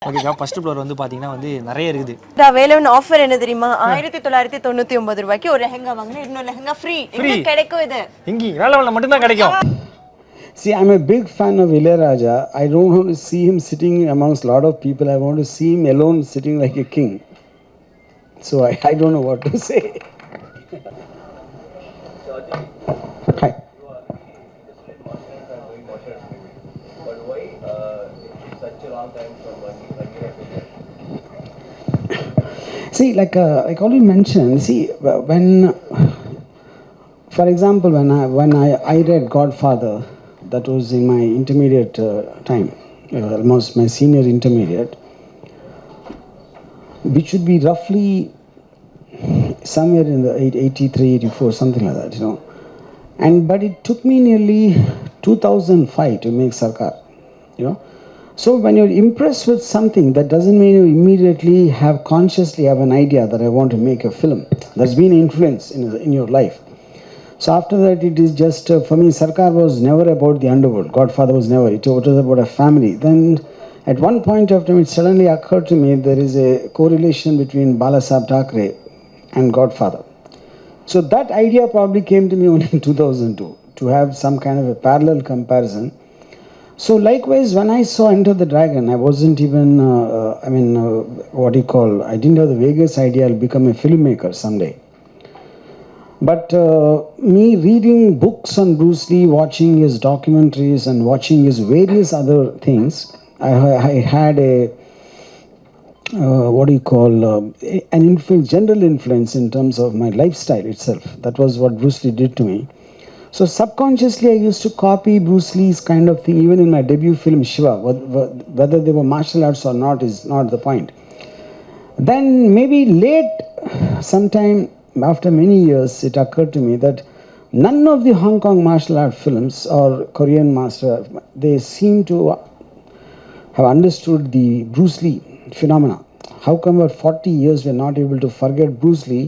ஓகேக்கா, first floor வந்து பாத்தீங்கன்னா வந்து நிறைய இருக்குது. வேலவன் ஆஃபர் என்ன தெரியுமா? 1999 ரூபாய்க்கு ஒரு லெஹங்கா வாங்கினா இன்னொரு லெஹங்கா ஃப்ரீ. எங்க கிடைக்கும் இது? இங்க வேலவன்ல மட்டும் தான் கிடைக்கும். See, I'm a big fan of Ilaiyaraja. I don't want to see him sitting amongst a lot of people. I want to see him alone sitting like a king. So I don't know what to say. Hi. See, like already mentioned, see, when, for example, when I read Godfather, that was in my intermediate time, almost my senior intermediate, which should be roughly somewhere in the 83, 84, something like that, you know. But it took me nearly 2005 to make Sarkar, you know. So when you're impressed with something, that doesn't mean you immediately consciously have an idea that I want to make a film. There's been influence in your life. So after that, it is just, for me, Sarkar was never about the underworld. Godfather was never. It was about a family. Then at one point of time, it suddenly occurred to me there is a correlation between Balasaheb Thackeray and Godfather. So that idea probably came to me only in 2002, to have some kind of a parallel comparison. So likewise, when I saw Enter the Dragon, I wasn't even, what do you call, I didn't have the vaguest idea I'll become a filmmaker someday. But me reading books on Bruce Lee, watching his documentaries and watching his various other things, I had a, an influence, general influence in terms of my lifestyle itself. That was what Bruce Lee did to me. So subconsciously I used to copy Bruce Lee's kind of thing, even in my debut film Shiva. Whether they were martial arts or not is not the point. Then maybe late, sometime after many years, it occurred to me that none of the Hong Kong martial art films or Korean martial art, they seem to have understood the Bruce Lee phenomena. How come for 40 years we are not able to forget Bruce Lee?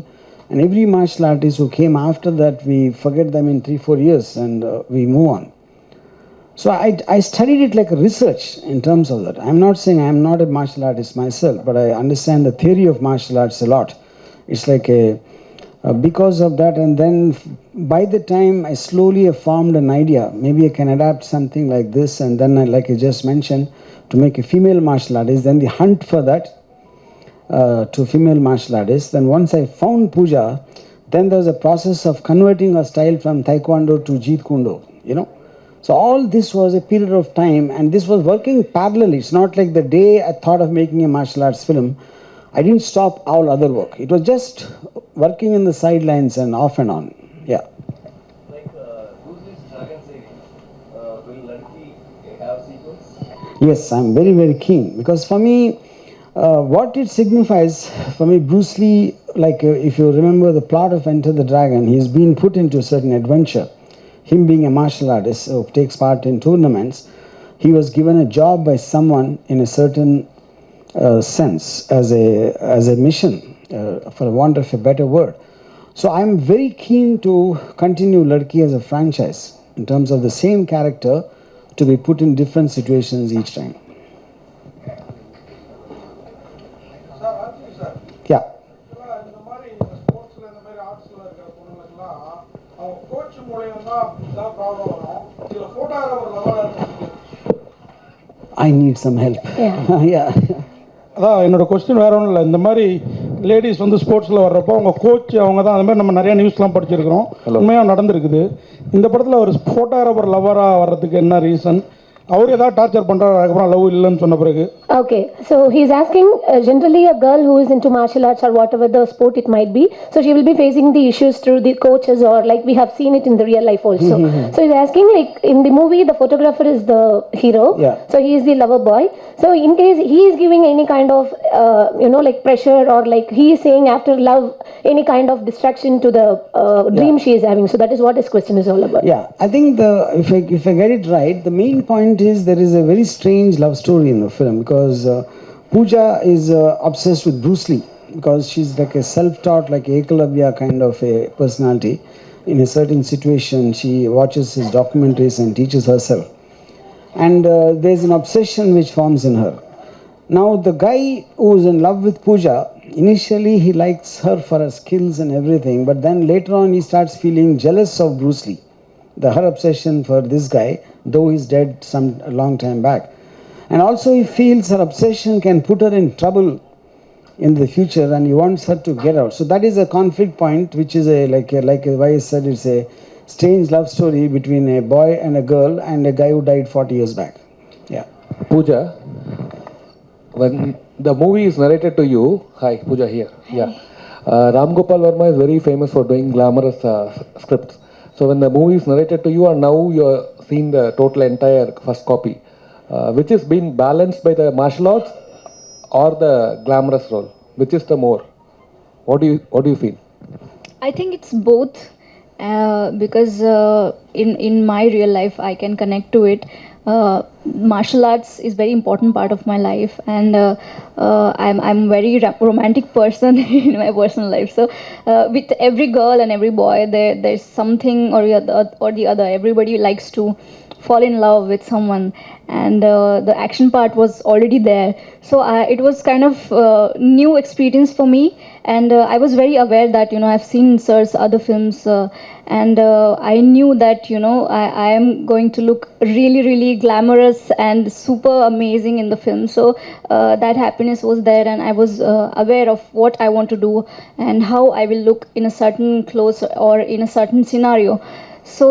And every martial artist who came after that, we forget them in 3-4 years and we move on. So I studied it like a research in terms of that. I'm not saying I'm not a martial artist myself, but I understand the theory of martial arts a lot. It's like because of that, and then by the time I slowly have formed an idea, maybe I can adapt something like this, and then like I just mentioned, to make a female martial artist, then the hunt for that, to female martial artists. Then once I found Pooja, then there was a process of converting her style from Taekwondo to Jeet Kune Do, you know. So all this was a period of time, and this was working parallelly. It's not like the day I thought of making a martial arts film, I didn't stop all other work. It was just working in the sidelines and off and on. Yeah. Like Bruce Lee's Dragon series, will Ladki have sequels? Yes, I'm very, very keen, because for me, what it signifies, for me, Bruce Lee, like if you remember the plot of Enter the Dragon, he's been put into a certain adventure. Him being a martial artist who takes part in tournaments, he was given a job by someone in a certain sense as a mission, for want of a better word. So I'm very keen to continue Ladki as a franchise in terms of the same character to be put in different situations each time. Yeah. I need some help. Yeah. அதான் என்னோடய question வேறு ஒன்றும் இல்லை. இந்த மாதிரி ladies வந்து ஸ்போர்ட்ஸில் வர்றப்போ அவங்க கோச் அவங்க தான், அந்த மாதிரி நம்ம நிறையா நியூஸ்லாம் படிச்சிருக்கிறோம், உண்மையாக நடந்திருக்குது. இந்த படத்தில் ஒரு ஃபோட்டோகிராஃபர் லவராக வர்றதுக்கு என்ன ரீசன்? அவர் ஏதாவது டார்ச்சர் பண்ணுறாரு, அதுக்கப்புறம் லவ் இல்லைன்னு சொன்ன பிறகு? Okay, so he's asking generally a girl who is into martial arts or whatever the sport it might be, so she will be facing the issues through the coaches, or like we have seen it in the real life also. So he's asking, like in the movie the photographer is the hero, so he is the lover boy. So in case he is giving any kind of like pressure, or like he is saying after love any kind of distraction to the dream she is having. So that is what his question is all about. Yeah, I think if I get it right, the main point is there is a very strange love story in the film, because Pooja is obsessed with Bruce Lee, because she's like a self-taught, like Ekalavya kind of a personality. In a certain situation, she watches his documentaries and teaches herself. And there's an obsession which forms in her. Now, the guy who's in love with Pooja, initially he likes her for her skills and everything, but then later on he starts feeling jealous of Bruce Lee. Her obsession for this guy, though he's dead a long time back. And also he feels her obsession can put her in trouble in the future, and he wants her to get out. So that is a conflict point, which is like why I said it's a strange love story between a boy and a girl and a guy who died 40 years back. Yeah. Pooja, when the movie is narrated to you, hi, Pooja here. Yeah. Ram Gopal Varma is very famous for doing glamorous scripts. So when the movie is narrated to you, and now you're seeing the total entire first copy, which is being balanced by the martial arts or the glamorous role? Which is the more? What do you feel? I think it's both, because in my real life I can connect to it. Martial arts is very important part of my life, and I'm very romantic person in my personal life. So with every girl and every boy, there's something or the other. Everybody likes to fall in love with someone, and the action part was already there. So it was kind of new experience for me, and I was very aware that I've seen Sir's other films, and I knew that I am going to look really, really glamorous and super amazing in the film. So that happiness was there, and I was aware of what I want to do and how I will look in a certain clothes or in a certain scenario. So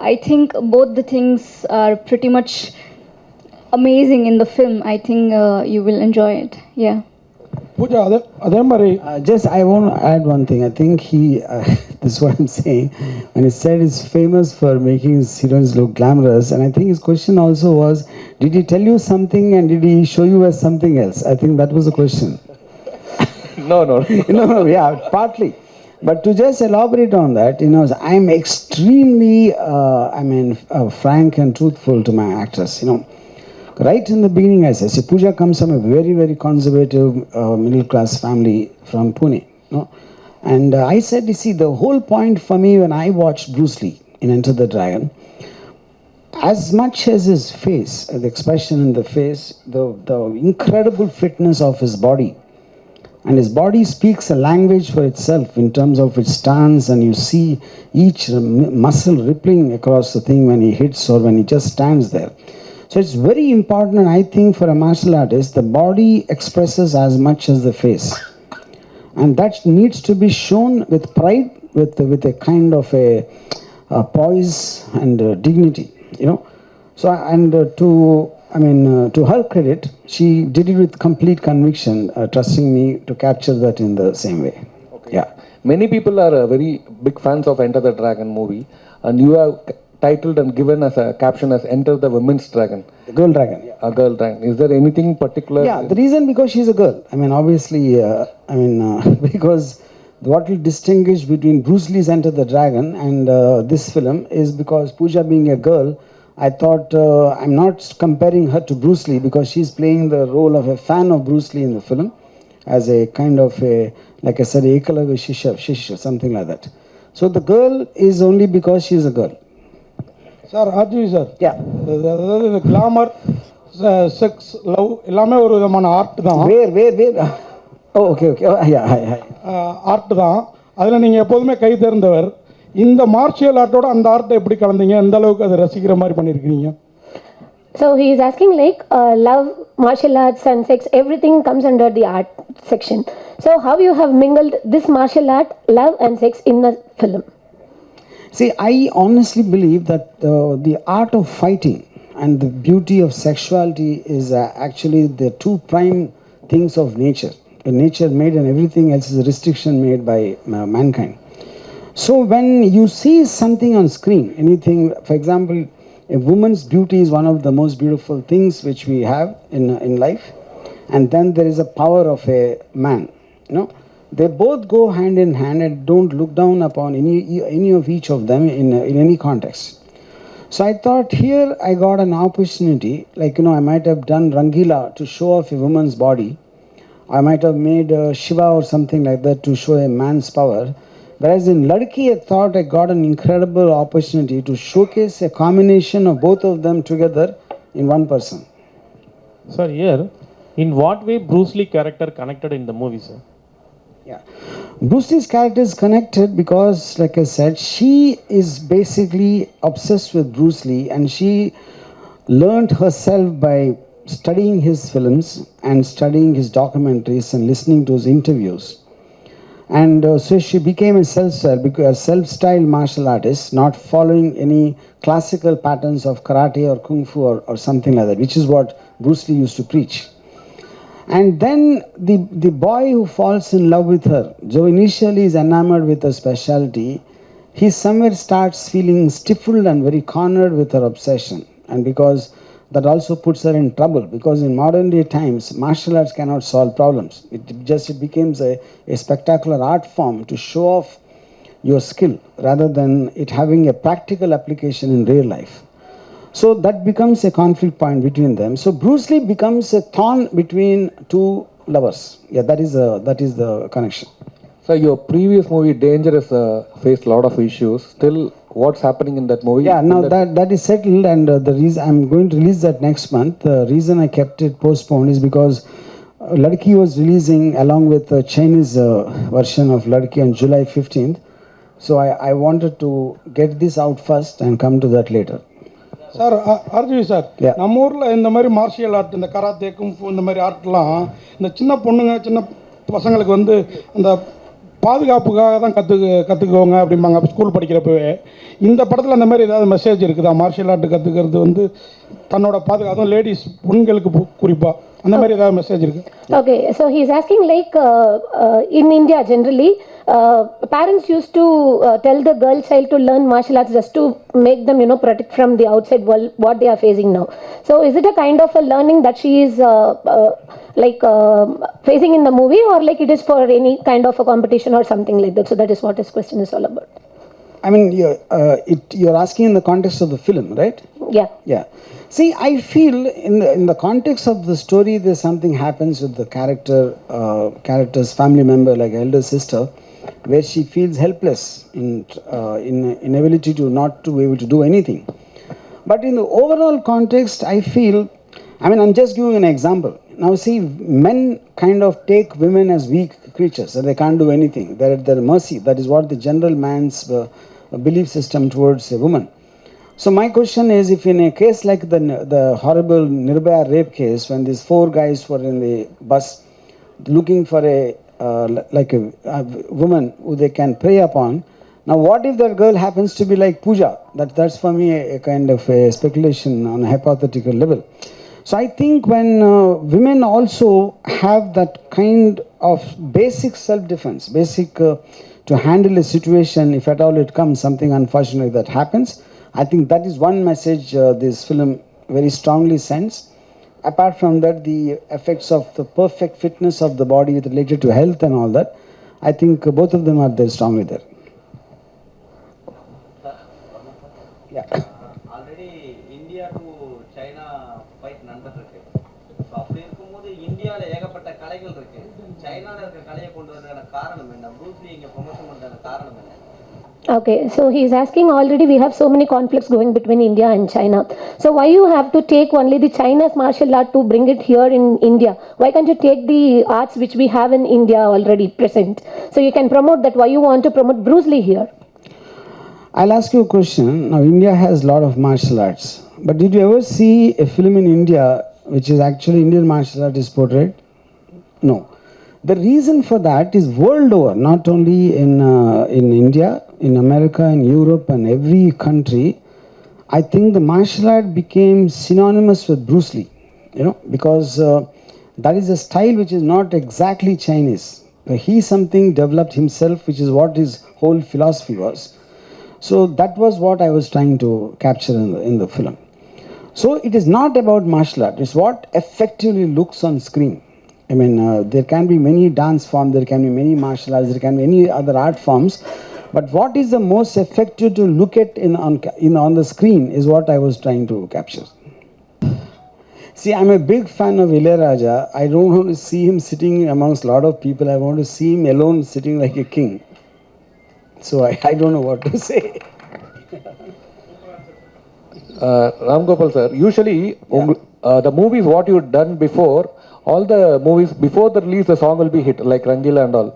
I think both the things are pretty much amazing in the film. I think you will enjoy it. Yeah. Pooja அதே மாதிரி Just I want to add one thing. I think this is what I'm saying. When he said he's famous for making his heroines look glamorous, and I think his question also was, did he tell you something and did he show you as something else? I think that was the question. No. No, yeah, partly. But to just elaborate on that, I'm extremely, frank and truthful to my actors. Right in the beginning, I said, see, Pooja comes from a very, very conservative middle-class family from Pune. And I said, you see, the whole point for me when I watched Bruce Lee in Enter the Dragon, as much as his face, the expression in the face, the incredible fitness of his body, and his body speaks a language for itself in terms of its stance, and you see each muscle rippling across the thing when he hits or when he just stands there. So it's very important, I think, for a martial artist, the body expresses as much as the face. And that needs to be shown with pride, with a kind of a poise and dignity, So, and to her credit, she did it with complete conviction, trusting me to capture that in the same way. Okay. Yeah. Many people are very big fans of Enter the Dragon movie, and you have titled and given as a caption as Enter the Women's Dragon. The Girl Dragon. A girl dragon. Is there anything particular? Yeah, the reason because she's a girl. Obviously, because what will distinguish between Bruce Lee's Enter the Dragon and this film is because Pooja being a girl, I thought I'm not comparing her to Bruce Lee because she's playing the role of a fan of Bruce Lee in the film as a kind of a, like I said, Ekalavya Shishya, something like that. So the girl is only because she's a girl. Sir Rajiv sir, Yeah. அதாவது இந்த glamour, sex, love எல்லாமே ஒரு விதமான art தான். Where? Oh, okay. Oh, yeah, hi. Art தான். அதில் நீங்கள் எப்போதுமே கை தேர்ந்தவர். இந்த மார்ஷியல் ஆர்ட்டோட அந்த ஆர்ட்டை எப்படி கலந்தீங்க? எந்த அளவுக்கு அதை ரசிக்கிற மாதிரி பண்ணியிருக்கீங்க? So he is asking like love, martial arts and sex, everything comes under the art section. So how you have mingled this martial art, love and sex in the film? See, I honestly believe that the art of fighting and the beauty of sexuality is actually the two prime things of nature. Nature made and everything else is a restriction made by mankind. So when you see something on screen, anything, for example, a woman's beauty is one of the most beautiful things which we have in life. And then there is a power of a man, They both go hand in hand and don't look down upon any of each of them in any context. So I thought here I got an opportunity, I might have done Rangila to show off a woman's body. I might have made Shiva or something like that to show a man's power. Whereas in Ladki, I thought I got an incredible opportunity to showcase a combination of both of them together in one person. Sir, here In what way Bruce Lee character connected in the movie, sir? Yeah. Bruce Lee's character is connected because, like I said, she is basically obsessed with Bruce Lee, and she learned herself by studying his films and studying his documentaries and listening to his interviews. And so she became a self-styled martial artist, not following any classical patterns of karate or kung fu or something like that, which is what Bruce Lee used to preach. And then the boy who falls in love with her, Joe initially is enamored with her specialty, he somewhere starts feeling stifled and very cornered with her obsession. And because that also puts her in trouble, because in modern day times, martial arts cannot solve problems. It becomes a spectacular art form to show off your skill rather than it having a practical application in real life. So that becomes a conflict point between them. So Bruce Lee becomes a thorn between two lovers. Yeah, that is the connection. So your previous movie Dangerous faced a lot of issues. Still, what's happening in that movie? Yeah, now that is settled, and the reason I'm going to release that next month. The reason I kept it postponed is because Ladki was releasing along with the Chinese version of Ladki on July 15th. So I wanted to get this out first and come to that later. Sir Arjun sir, Yeah. நம்ம ஊரில் இந்த மாதிரி martial art, இந்த karate kung fu இந்த மாதிரி ஆர்ட்லாம் இந்த சின்ன பொண்ணுங்க சின்ன பசங்களுக்கு வந்து அந்த பாதுகாப்புக்காக தான் கற்றுக்குவோங்க அப்படிம்பாங்க ஸ்கூல் படிக்கிறப்பவே. இந்த படத்தில் அந்த மாதிரி ஏதாவது மெசேஜ் இருக்குதா? மார்ஷியல் ஆர்ட் கற்றுக்கிறது வந்து தன்னோட பாதுகாப்பும் லேடிஸ் பெண்களுக்கு குறிப்பாக அந்த மாதிரி ஏதாவது மெசேஜ் இருக்கு? Okay, so he's asking like in India generally, parents used to tell the girl child to learn martial arts just to make them, protect from the outside world what they are facing now. So is it a kind of a learning that she is facing in the movie, or like it is for any kind of a competition or something like that? So that is what his question is all about. I mean, you're asking in the context of the film, right? Yeah. Yeah. See, I feel in the context of the story, there's something happens with the character's family member, like elder sister, where she feels helpless in inability to not to be able to do anything. But in the overall context, I feel, I'm just giving an example. Now, see, men kind of take women as weak creatures, that they can't do anything. They're at their mercy. That is what the general man's belief system towards a woman. So my question is, if in a case like the horrible Nirbhaya rape case, when these 4 guys were in the bus looking for a woman who they can prey upon, now what if that girl happens to be like Pooja? That's for me a kind of a speculation on a hypothetical level. So I think when women also have that kind of basic self-defense, to handle a situation, if at all it comes, something unfortunate that happens, I think that is one message this film very strongly sends. Apart from that, the effects of the perfect fitness of the body related to health and all that, I think both of them are there strongly there. Yeah. Already India to China fight நடந்துட்டு இருக்கு. So அப்படி இருக்கும்போது இந்தியாவில் ஏகப்பட்ட கலைகள் இருக்கு. சைனாவில் இருக்கிற கலையை கொண்டு வந்ததுக்கான காரணம் என்ன? ப்ரூஸ் லீ இங்கே ப்ரொமோஷன் பண்ணுறதுக்கான காரணம் என்ன? Okay, so he's asking, already we have so many conflicts going between India and China. So why you have to take only the China's martial art to bring it here in India? Why can't you take the arts which we have in India already present? So you can promote that. Why you want to promote Bruce Lee here? I'll ask you a question. Now, India has a lot of martial arts. But did you ever see a film in India which is actually Indian martial art is portrayed? No. The reason for that is world over, not only in India, in America, in Europe, and every country. I think the martial art became synonymous with Bruce Lee, because that is a style which is not exactly Chinese. He something developed himself, which is what his whole philosophy was. So that was what I was trying to capture in the film. So it is not about martial art. It's what effectively looks on screen. There can be many dance forms, there can be many martial arts, there can be any other art forms. But what is the most effective to look at on the screen is what I was trying to capture. See, I'm a big fan of Ilaiyaraja. I don't want to see him sitting amongst a lot of people. I want to see him alone sitting like a king. So I don't know what to say. Ram Gopal sir, usually the movies what you done before all the movies before the release, the song will be hit like Rangila and all.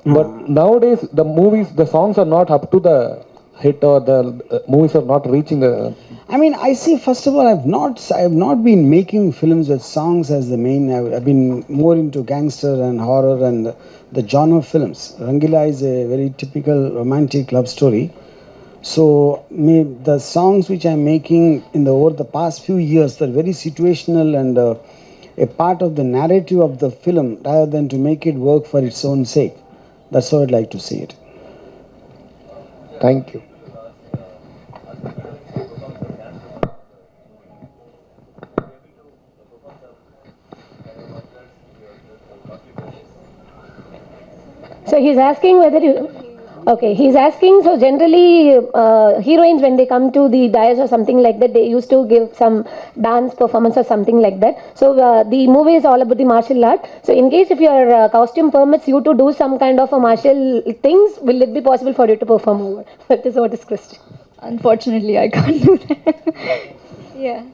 But nowadays, the movies, the songs are not up to the hit, or the movies are not reaching the. I mean, I see. First of all, I have not been making films with songs as the main. I've been more into gangster and horror and the genre films. Rangila is a very typical romantic love story. So the songs which I'm making over the past few years, they're very situational and a part of the narrative of the film, rather than to make it work for its own sake. That's how I'd like to see it. Thank you. So he's asking whether you. Okay, he's asking. So generally, heroines when they come to the dais or something like that, they used to give some dance performance or something like that. So the movie is all about the martial art. So in case if your costume permits you to do some kind of a martial things, will it be possible for you to perform over? That is what is question. Unfortunately, I can't do that. Yeah.